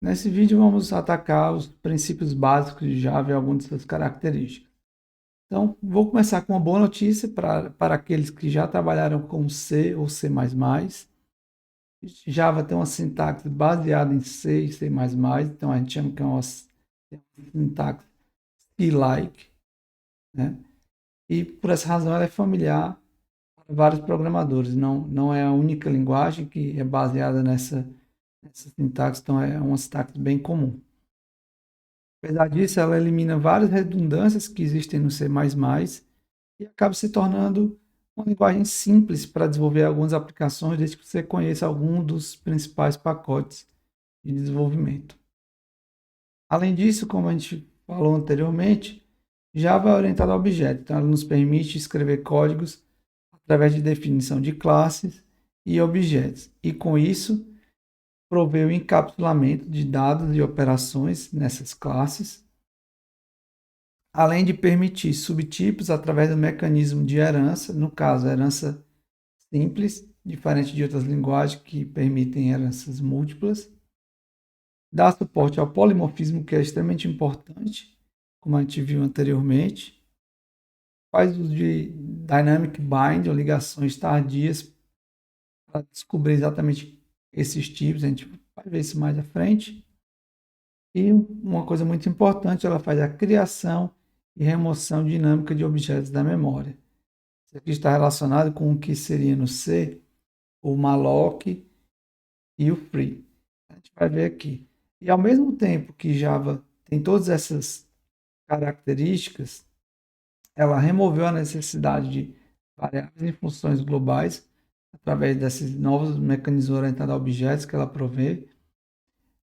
Nesse vídeo vamos atacar os princípios básicos de Java e algumas de suas características. Então, vou começar com uma boa notícia para aqueles que já trabalharam com C ou C++. Java tem uma sintaxe baseada em C e C++, então a gente chama que é uma sintaxe C-like, né? E por essa razão ela é familiar para vários programadores, não é a única linguagem que é baseada nessa sintaxe, então é uma sintaxe bem comum. Apesar disso, ela elimina várias redundâncias que existem no C++ e acaba se tornando uma linguagem simples para desenvolver algumas aplicações, desde que você conheça algum dos principais pacotes de desenvolvimento. Além disso, como a gente falou anteriormente, Java é orientado a objetos, então ela nos permite escrever códigos através de definição de classes e objetos, e com isso provê o encapsulamento de dados e operações nessas classes, além de permitir subtipos através do mecanismo de herança, no caso, a herança simples, diferente de outras linguagens que permitem heranças múltiplas. Dá suporte ao polimorfismo, que é extremamente importante, como a gente viu anteriormente. Faz uso de dynamic bind, ou ligações tardias, para descobrir exatamente esses tipos. A gente vai ver isso mais à frente. E uma coisa muito importante, ela faz a criação e remoção dinâmica de objetos da memória. Isso aqui está relacionado com o que seria no C, o malloc e o free. A gente vai ver aqui. E ao mesmo tempo que Java tem todas essas características, ela removeu a necessidade de variáveis e funções globais através desses novos mecanismos orientados a objetos que ela provê.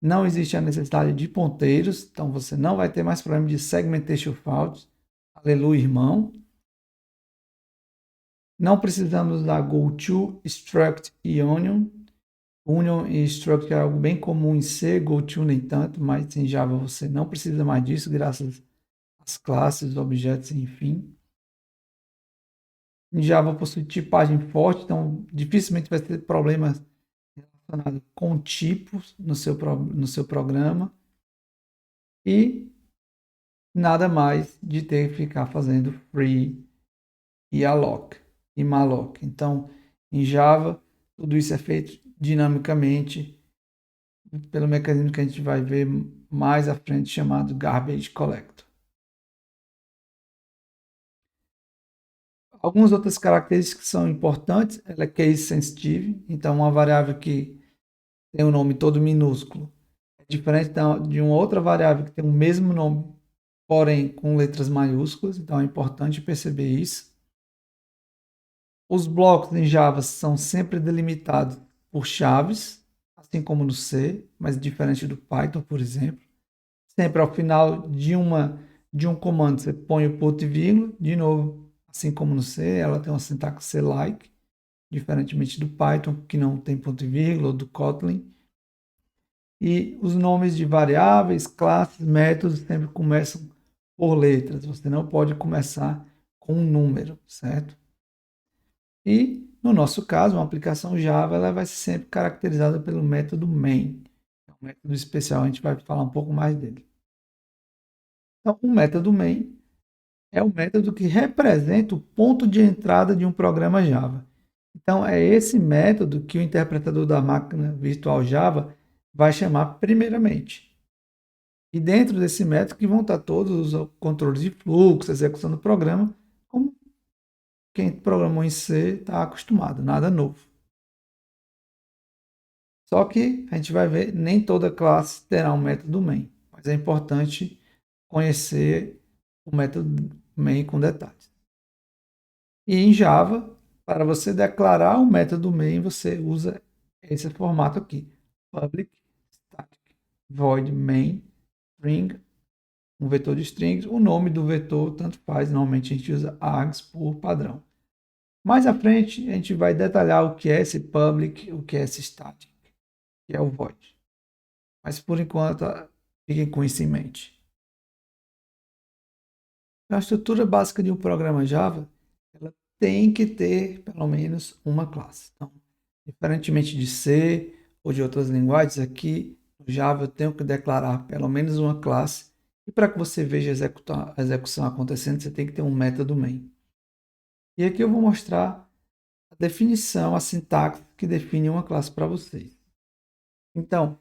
Não existe a necessidade de ponteiros, então você não vai ter mais problema de segmentation faults. Aleluia, irmão. Não precisamos da goto, struct e union. Union e struct é algo bem comum em C, goto nem tanto, mas em Java você não precisa mais disso, graças às classes, objetos, enfim. Em Java possui tipagem forte, então dificilmente vai ter problemas relacionados com tipos no seu programa. E nada mais de ter que ficar fazendo free e alloc e malloc. Então, em Java, tudo isso é feito dinamicamente pelo mecanismo que a gente vai ver mais à frente, chamado garbage collector. Algumas outras características que são importantes, ela é case sensitive, então uma variável que tem um nome todo minúsculo é diferente de uma outra variável que tem o mesmo nome, porém com letras maiúsculas, então é importante perceber isso. Os blocos em Java são sempre delimitados por chaves, assim como no C, mas diferente do Python, por exemplo. Sempre ao final de um comando você põe o ponto e vírgula, de novo, assim como no C, ela tem uma sintaxe C-like, diferentemente do Python, que não tem ponto e vírgula, ou do Kotlin. E os nomes de variáveis, classes, métodos sempre começam por letras. Você não pode começar com um número, certo? E, no nosso caso, uma aplicação Java ela vai ser sempre caracterizada pelo método main. É um método especial, a gente vai falar um pouco mais dele. Então, o método main é o método que representa o ponto de entrada de um programa Java. Então, é esse método que o interpretador da máquina virtual Java vai chamar primeiramente. E dentro desse método que vão estar todos os controles de fluxo, execução do programa, como quem programou em C está acostumado, nada novo. Só que a gente vai ver, nem toda classe terá um método main, mas é importante conhecer o método main com detalhes. E em Java, para você declarar o método main, você usa esse formato aqui: public static void main string, um vetor de strings. O nome do vetor tanto faz, normalmente a gente usa args por padrão. Mais à frente, a gente vai detalhar o que é esse public, o que é esse static, que é o void. Mas por enquanto, fiquem com isso em mente. A estrutura básica de um programa Java, ela tem que ter pelo menos uma classe. Então, diferentemente de C ou de outras linguagens, aqui No Java eu tenho que declarar pelo menos uma classe. E para que você veja a execução acontecendo, você tem que ter um método main. E aqui eu vou mostrar a definição, a sintaxe que define uma classe para vocês. Então,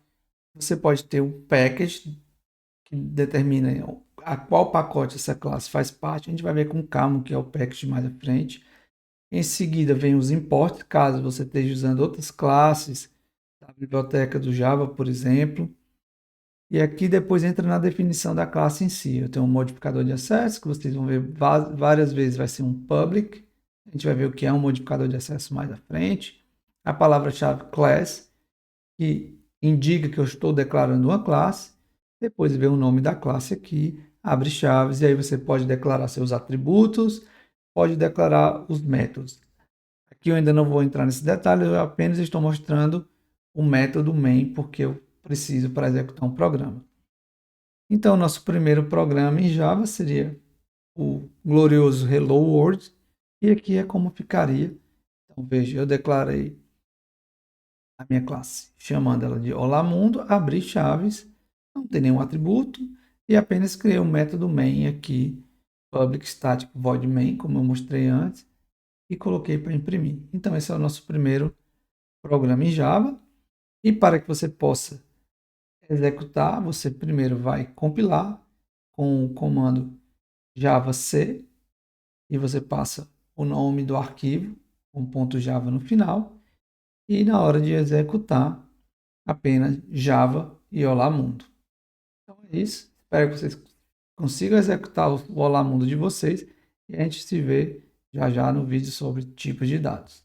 você pode ter um package que determina a qual pacote essa classe faz parte. A gente vai ver com calma o que é o package mais à frente. Em seguida, vem os imports, caso você esteja usando outras classes, da biblioteca do Java, por exemplo. E aqui depois entra na definição da classe em si. Eu tenho um modificador de acesso, que vocês vão ver várias vezes, vai ser um public. A gente vai ver o que é um modificador de acesso mais à frente. A palavra-chave class, que indica que eu estou declarando uma classe. Depois vem o nome da classe aqui, abre chaves, e aí você pode declarar seus atributos, pode declarar os métodos. Aqui eu ainda não vou entrar nesse detalhe, eu apenas estou mostrando o método main, porque eu preciso para executar um programa. Então, nosso primeiro programa em Java seria o glorioso Hello World, e aqui é como ficaria. Então, veja, eu declarei a minha classe, chamando ela de Olá Mundo, abri chaves, não tem nenhum atributo, e apenas criei o método main aqui, public static void main, como eu mostrei antes, e coloquei para imprimir. Então, esse é o nosso primeiro programa em Java. E para que você possa executar, você primeiro vai compilar com o comando javac e você passa o nome do arquivo com .java no final e na hora de executar apenas Java e Olá Mundo. Então é isso. Espero que vocês consigam executar o Olá Mundo de vocês e a gente se vê já já no vídeo sobre tipos de dados.